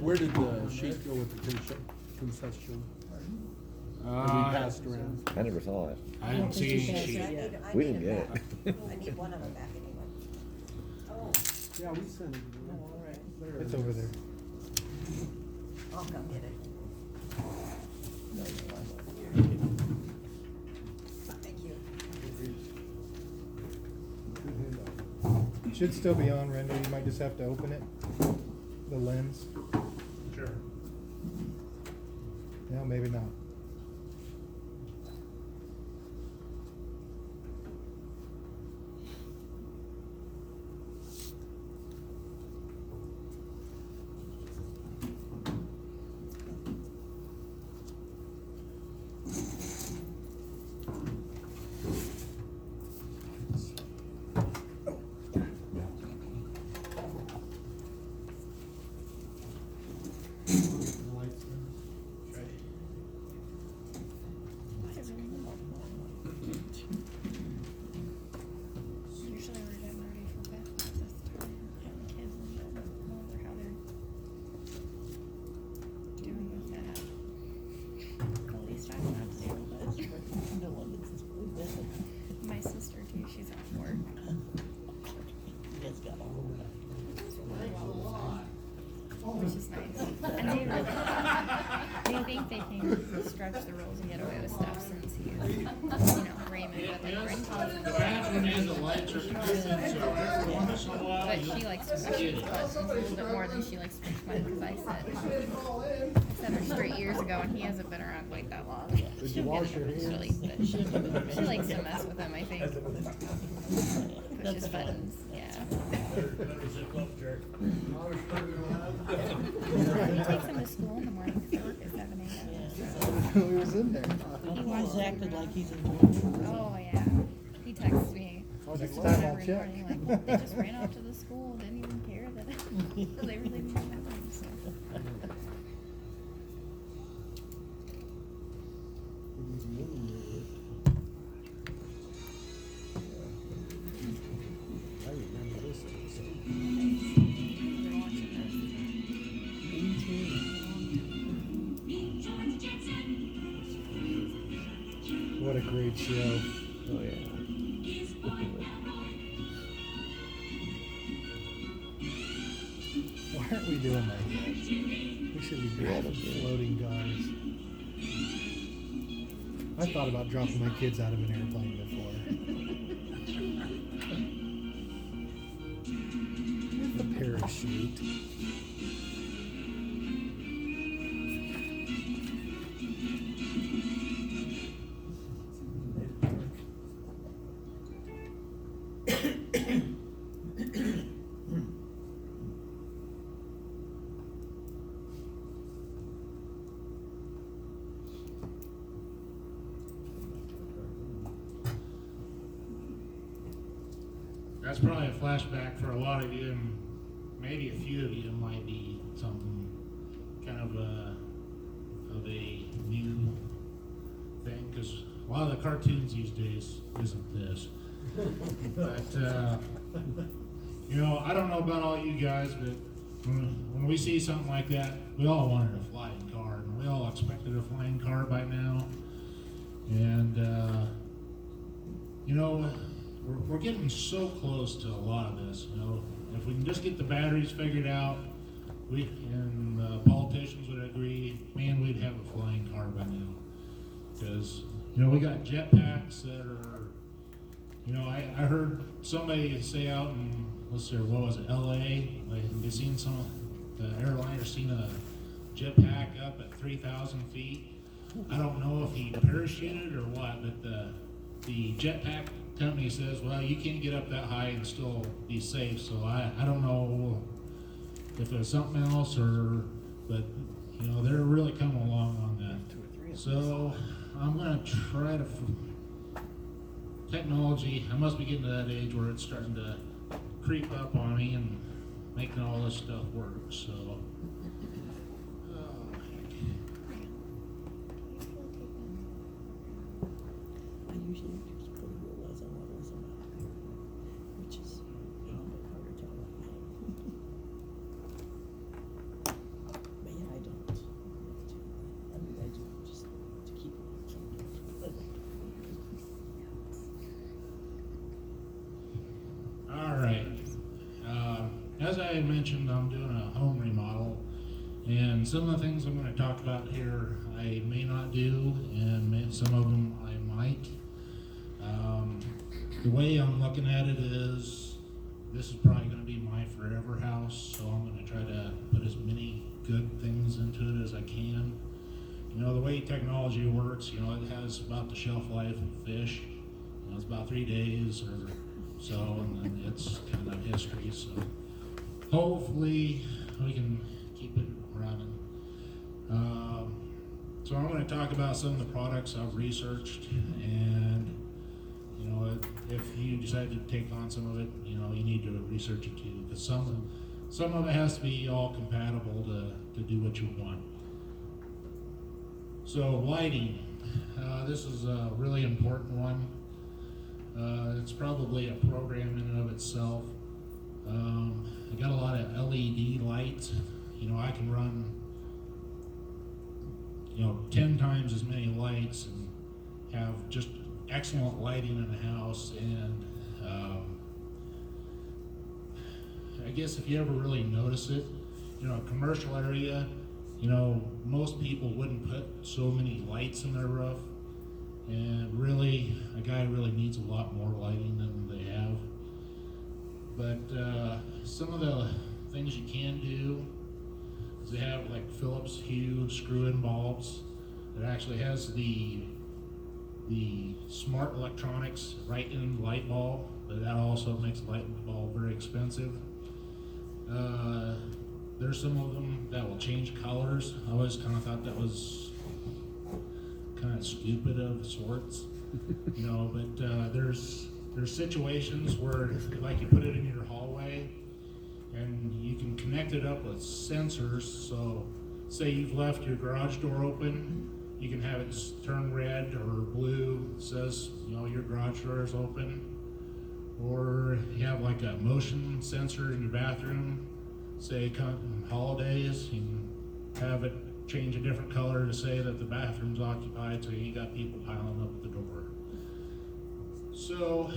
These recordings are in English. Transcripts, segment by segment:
Where did the sheet go with the concession? Have we passed around? I never saw it. I didn't see any sheet. We didn't get it. I need one of them back anyway. Oh, Yeah, we sent it. all right. There It's it over is. there. I'll come get it. Thank you. It should still be on, Randall. You might just have to open it. The lens. Sure. No, maybe not. Usually we're getting ready for bed at this time, and the kids in bed. I wonder how they're doing with that. At least I'm not doing it. My sister too, she's off work. Which is nice. And they really, they think they can stretch the rules and get away with stuff since he's, Raymond, but like The bathroom is a light trip, so every once in a while. But she likes to push these buttons a little bit more than she likes to push mine because I set her straight years ago and he hasn't been around quite that long. Did you wash your hands? But she likes to mess with him, I think. Pushes buttons, yeah. He takes him to school in the morning because they work at 7 a.m. We was in there. He's acted like he's in. Oh, yeah. He texts me. Next just time about I'll every check. morning, like, they just ran off to the school, didn't even care that they were leaving me alone, so. I remember this episode. They're watching What a great show. Oh yeah. Why aren't we doing that yet? We should be dropping floating cars. I thought about dropping my kids out of an airplane before. The parachute. That's probably a flashback for a lot of you, and maybe a few of you might be something kind of a new thing, because a lot of the cartoons these days isn't this. But, I don't know about all you guys, but when we see something like that, we all wanted a flying car, and we all expected a flying car by now. And, we're getting so close to a lot of this, If we can just get the batteries figured out, and politicians would agree, man, we'd have a flying car by now. Because, we got jetpacks that are, I heard somebody say out in, what was it, LA? Like, they seen the airliner seen a jetpack up at 3,000 feet. I don't know if he parachuted or what, but the jetpack company says, well, you can't get up that high and still be safe. So I don't know if it was something else but they're really coming along on that. So I'm gonna try to technology. I must be getting to that age where it's starting to creep up on me and making all this stuff work. So. I usually just put a real on what was about, which is as I mentioned, I'm doing a home remodel, and some of the things I'm going to talk about here I may not do, and some of them I might. The way I'm looking at it is, this is probably going to be my forever house, so I'm going to try to put as many good things into it as I can. You know, the way technology works, you know, it has about the shelf life of fish. You know, it's about 3 days or so, and then it's kind of history. So hopefully we can keep it running. So I'm going to talk about some of the products I've researched, and you know, if you decide to take on some of it, you know, you need to research it too, because some of it has to be all compatible to do what you want. So lighting, this is a really important one. It's probably a program in and of itself. I got a lot of LED lights. You know, I can run, you know, 10 times as many lights and have just excellent lighting in the house. And I guess if you ever really notice it, you know, a commercial area, you know, most people wouldn't put so many lights in their roof. And really, a guy really needs a lot more lighting than they have. But some of the things you can do is they have like Philips Hue screw-in bulbs that actually has the smart electronics right in the light bulb, but that also makes the light bulb very expensive. There's some of them that will change colors. I always kind of thought that was kind of stupid of sorts, you know, but there's situations where, like, you put it in your hallway and you can connect it up with sensors. So say you've left your garage door open, you can have it turn red or blue, it says, you know, your garage door is open. Or you have like a motion sensor in your bathroom, say come holidays, you can have it change a different color to say that the bathroom's occupied, so you got people piling up at the door. So,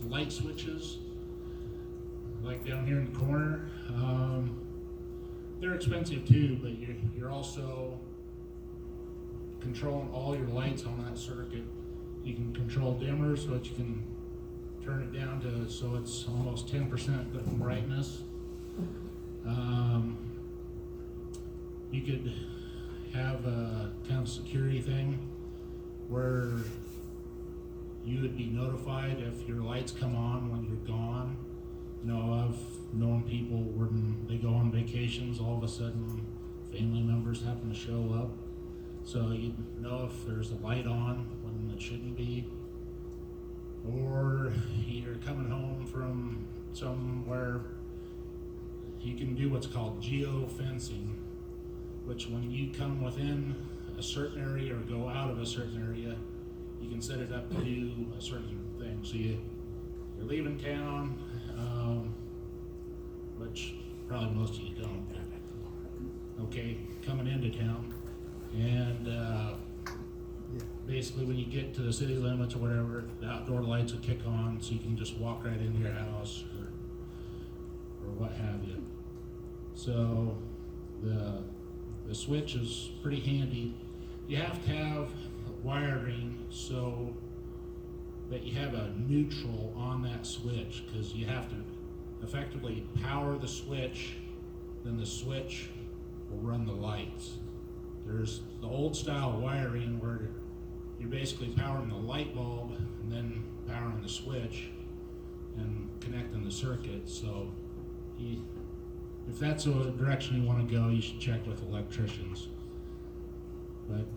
light switches, like down here in the corner, they're expensive too, but you're also controlling all your lights on that circuit. You can control dimmers, so that you can turn it down to so it's almost 10% brightness. You could have a kind of security thing where you would be notified if your lights come on when you're gone. You know, I've known people when they go on vacations, all of a sudden family members happen to show up. So you know if there's a light on when it shouldn't be. Or you're coming home from somewhere, you can do what's called geo-fencing, which when you come within a certain area or go out of a certain area, you can set it up to do a certain thing. So you're leaving town, which probably most of you don't. Okay, coming into town, and basically when you get to the city limits or whatever, the outdoor lights will kick on, so you can just walk right into your house or what have you. So the switch is pretty handy. You have to have wiring so that you have a neutral on that switch, because you have to effectively power the switch, then the switch will run the lights. There's the old style wiring where you're basically powering the light bulb and then powering the switch and connecting the circuit. So if that's the direction you want to go, you should check with electricians. But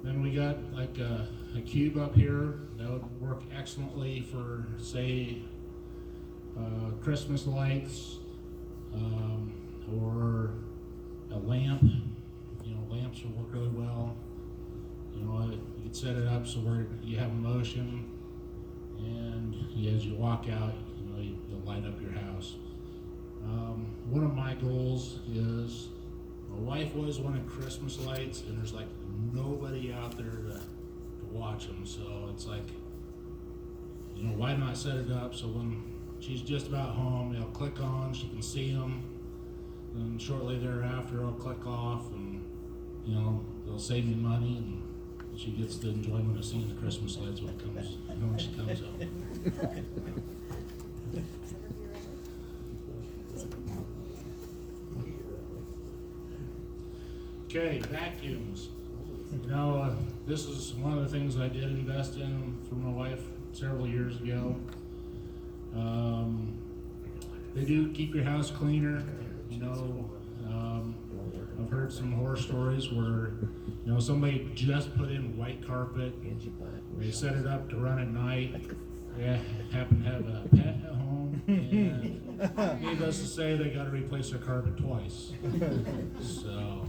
then we got like a cube up here that would work excellently for, say, Christmas lights, or a lamp. You know, lamps will work really well. You know, you could set it up so where you have motion, and as you walk out, you know, you'll light up your house. One of my goals is, my wife always wanted Christmas lights, and there's like nobody out there to watch them. So it's like, you know, why not set it up so when she's just about home, it'll click on, she can see them. And shortly thereafter, it'll click off and, you know, it'll save me money and she gets the enjoyment of seeing the Christmas lights when she comes home. Okay, vacuums. You know, this is one of the things I did invest in for my wife several years ago. They do keep your house cleaner. You know, I've heard some horror stories where, you know, somebody just put in white carpet. They set it up to run at night. They happen to have a pet at home, and needless to say, they got to replace their carpet twice. So.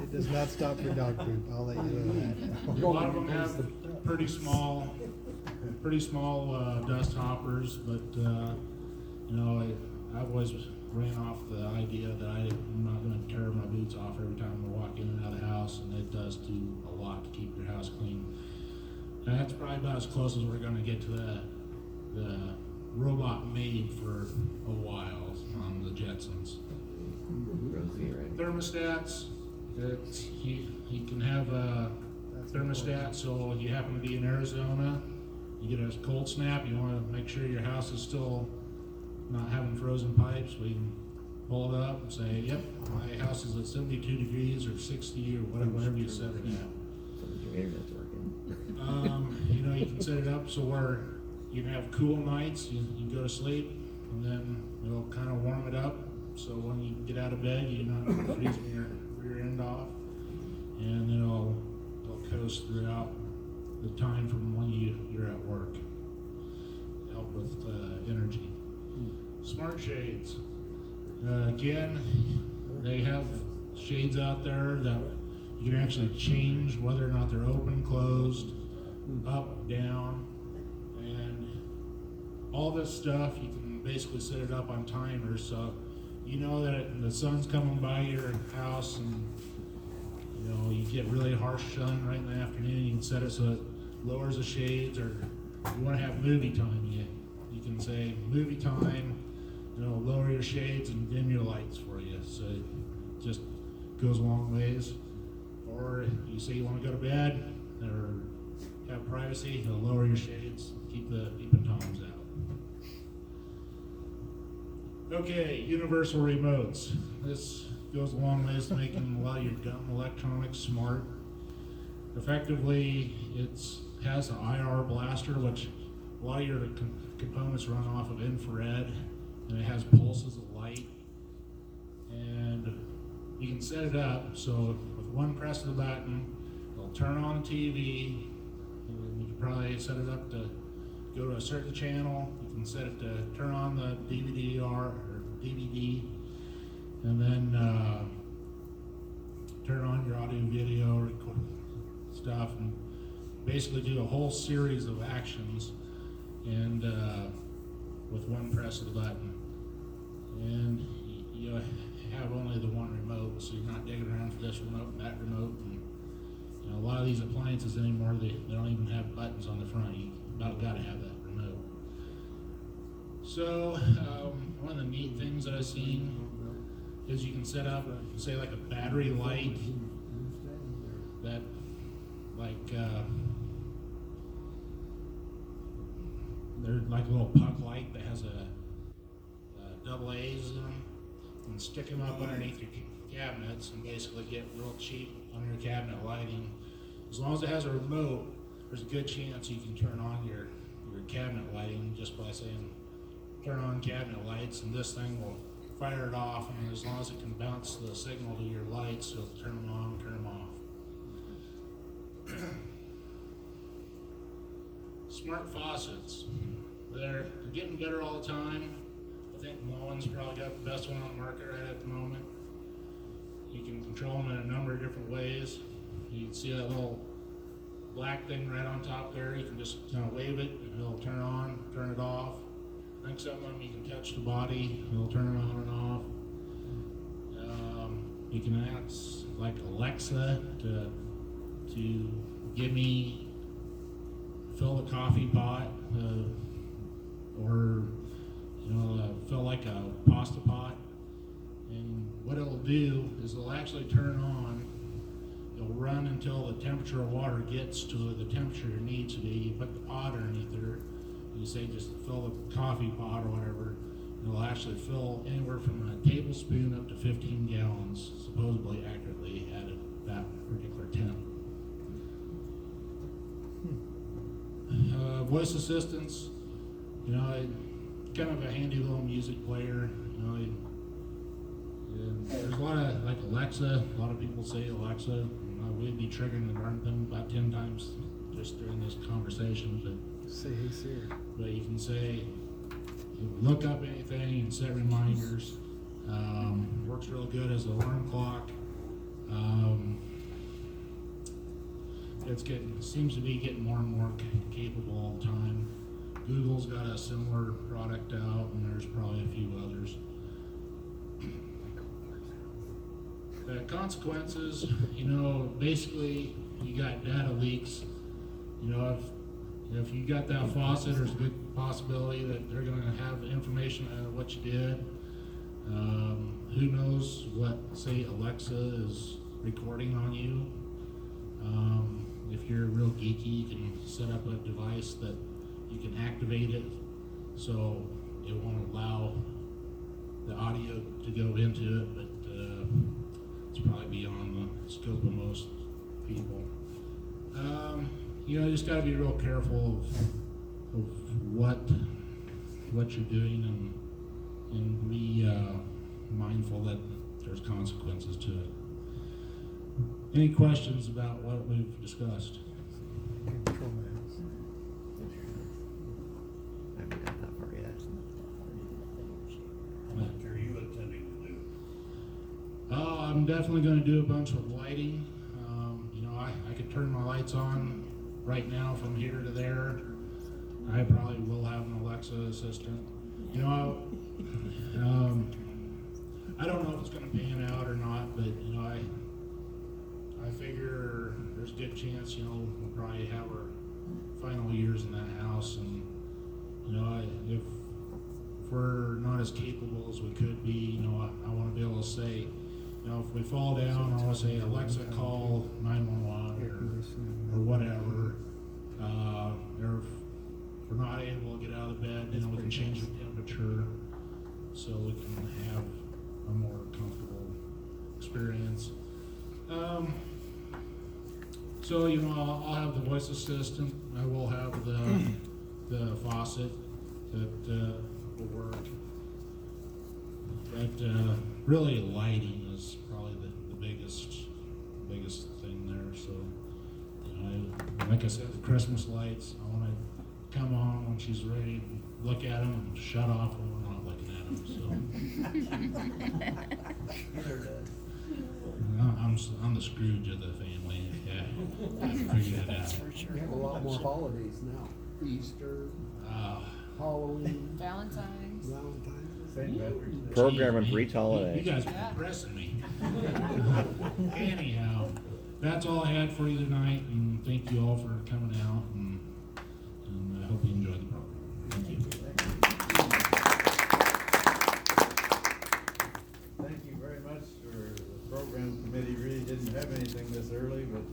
It does not stop for dog poop, I'll let you know that. A lot of them have pretty small dust hoppers, but you know, I've always ran off the idea that I'm not going to tear my boots off every time I walk in and out of the house, and it does do a lot to keep your house clean. And that's probably about as close as we're going to get to the robot maid for a while on the Jetsons. Rosie, right? Thermostats. You can have a thermostat, so if you happen to be in Arizona, you get a cold snap, you want to make sure your house is still not having frozen pipes, we can pull it up and say, yep, my house is at 72 degrees or 60 or whatever you set it at. Your internet's working. You know, you can set it up so where you can have cool nights, you go to sleep, and then it'll kind of warm it up, so when you get out of bed, you're not freezing your rear end off, and then it'll coast throughout the time from when you're at work. Help with energy. Smart shades. Again, they have shades out there that you can actually change whether or not they're open, closed, up, down, and all this stuff you can basically set it up on timers, so you know that the sun's coming by your house and you know you get really harsh sun right in the afternoon. You can set it so it lowers the shades, or you want to have movie time. You can say movie time. You know, lower your shades and dim your lights for you. So it just goes a long ways. Or you say you want to go to bed or have privacy, it'll lower your shades, keep the peeping toms out. Okay, universal remotes. This goes a long ways to making a lot of your dumb electronics smart. Effectively, it has an IR blaster, which a lot of your components run off of infrared, and it has pulses of light. And you can set it up so with one press of the button, it'll turn on the TV, and you can probably set it up to go to a certain channel. You can set it to turn on the DVD or DVD, and then turn on your audio, video, record stuff, and basically do a whole series of actions, and with one press of the button. And you have only the one remote, so you're not digging around for this remote and that remote. And you know, a lot of these appliances anymore, they don't even have buttons on the front. You about got to have that remote. So one of the neat things that I've seen is you can set up, say, like a battery light that, like, they're like a little puck light that has a double A's in them, and stick them up underneath your cabinets and basically get real cheap under cabinet lighting. As long as it has a remote, there's a good chance you can turn on your cabinet lighting just by saying turn on cabinet lights, and this thing will fire it off, and as long as it can bounce the signal to your lights, it'll turn them on, turn them off. Smart faucets. They're getting better all the time. I think Moen's probably got the best one on the market right at the moment. You can control them in a number of different ways. You can see that little black thing right on top there. You can just kind of wave it and it'll turn on, turn it off. I think some of them you can touch the body, it'll turn it on and off. You can ask like Alexa to give me, fill the coffee pot, or you know, like a pasta pot. And what it'll do is it'll actually turn on. It'll run until the temperature of water gets to the temperature it needs to be. You put the pot underneath there. You say just fill the coffee pot or whatever. It'll actually fill anywhere from a tablespoon up to 15 gallons, supposedly accurately at that particular temp. Voice assistants, you know, kind of a handy little music player. You know, and there's a lot of like Alexa. A lot of people say Alexa. We'd be triggering the darn thing about 10 times just during this conversation. But Say, hey Siri. But you can say, look up anything and set reminders. Works real good as an alarm clock. Seems to be getting more and more capable all the time. Google's got a similar product out, and there's probably a few others. The consequences, you know, basically you got data leaks. You know, if you got that faucet, there's a good possibility that they're going to have information on what you did. Who knows what, say, Alexa is recording on you. If you're real geeky, you can set up a device that you can activate it so it won't allow the audio to go into it, but it's probably beyond the scope of most people. You know, you just got to be real careful of what you're doing and be mindful that there's consequences to it. Any questions about what we've discussed? Control my house. I haven't got that far yet. What are you intending to do? I'm definitely going to do a bunch with lighting. You know, I could turn my lights on right now from here to there. I probably will have an Alexa assistant. You know, I don't know if it's going to pan out or not, but you know, I figure there's a good chance, you know, we'll probably have our final years in that house, and you know, if we're not as capable as we could be, you know, I want to be able to say, you know, if we fall down, I want to say, Alexa, call 911 or whatever. Or if we're not able to get out of the bed, then we can change the temperature so we can have a more comfortable experience. So, you know, I'll have the voice assistant. I will have the faucet that will work. But really, lighting is probably the biggest thing there. So, you know, like I said, the Christmas lights, I want to come on when she's ready, look at them, and shut off when we're not looking at them. So, I'm the Scrooge of the family. Yeah, I figured it out. We have a lot more holidays now. Easter, Halloween, Valentine's. Valentine's. Programming for each You holiday. guys are impressing me. Anyhow, that's all I had for you tonight, and thank you all for coming out, and I hope you enjoyed the program. Thank you. Thank you very much for the program committee. Really didn't have anything this early, but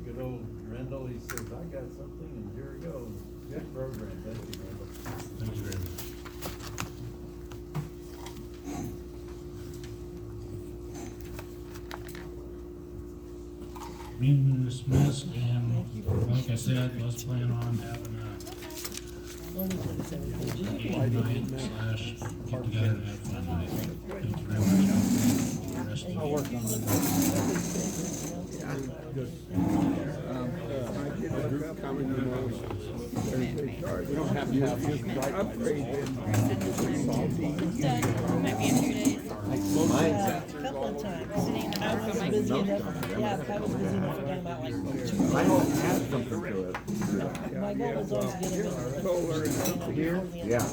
good old Rendell, he says, I got something, and here we go. Good program. Thank you, Rendell. Thank you very much. Meeting dismissed, and like I said, let's plan on having a game night / get together and have fun night. Thank you very much. Rest of the I'll work on it. Good. A group coming tomorrow. We don't have to have just right upgrade Done. Might be in 2 days. A couple of times. Sitting in the I back was of my busy computer. enough, yeah, I was busy enough to get them out like 2 days. I don't have something to it. My goal was always to get them in. Solar and here? Yeah.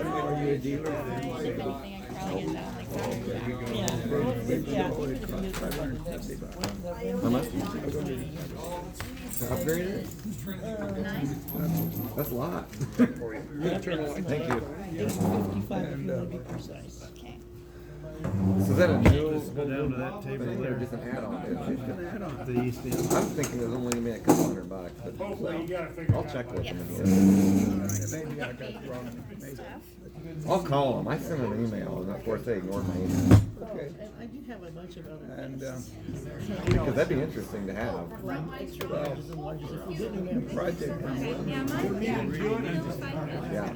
Are you a dealer? If anything, I could probably get that like $500. Yeah, even if you do something like this. How much? Upgrade it? 9? That's a lot. For you. Turn it on. Thank you. 8:55 if you wanna be precise. Okay. So is that a new Just go down to that table thing or there. just an add-on? Just an add-on. The east end. I was thinking it was only gonna be a couple $100, but Hopefully you gotta figure I'll it out. check with them Yes. again. Maybe I got the wrong information. Stuff. I'll call them. I sent them an email, and of course they ignored my email. Okay, And I do have a bunch of other and, things. Because that'd be interesting to have. Like extra larges and larges, if you didn't have. project, Yeah, mine, yeah, Yeah.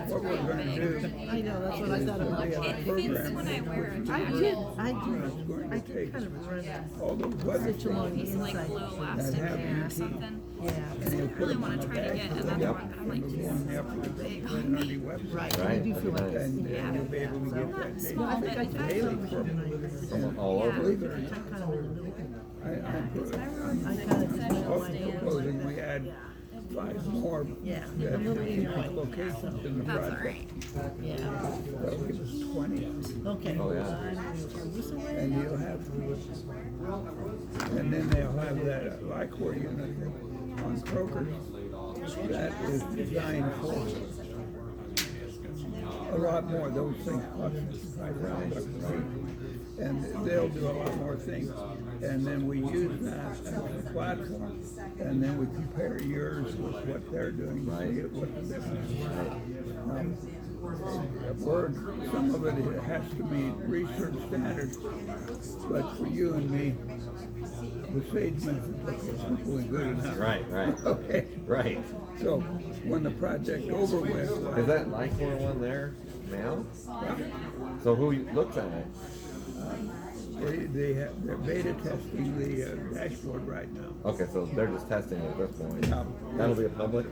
what we're gonna do, I know, that's what I thought about. we have a It fits program when I wear a I jacket. did, that's I going to did take kind of run all those weather stitch along the Piece of like inside. blue elastic have there or UT. something. Yeah, I really wanna try to get another one, but I'm like, and we'll go on the upper big Glen on me. Hardy website. right, I Right, do feel like that'd be that's, And Yeah. you'll be able to So get I'm that not data. small, but I Daily think from All Yeah. over. believe it or I'm not. kind of in the middle. I I kind of just also my hands. proposing we add 5 more Yeah, that a little bit strategic more. locations in the That's all project. right. Yeah, That'll give us 20. okay. Oh, yeah. And you'll have, and then they'll have that Lycor unit on Kroger that is designed for a lot more. Those things cost $55 a week. And they'll do a lot more things. And then we use that as a platform. And then we compare yours with what they're doing to see what the difference is. Some of it has to meet research standards, but for you and me, the SAGE method is simply good enough. Right, right, Okay, right. so when the project over with, Is that Lycor one there now? So who looks at it? they're beta testing the dashboard right now. Okay, so they're just testing it at this point. Yeah. That'll be a public.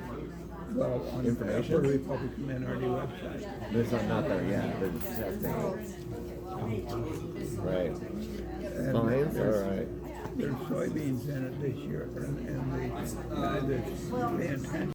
Well, on the Information? Upper Republican Minority website. There's not there yet. They're just testing it. Right. And Fines. All right. there's soybeans in it this year, and the guy that's paying attention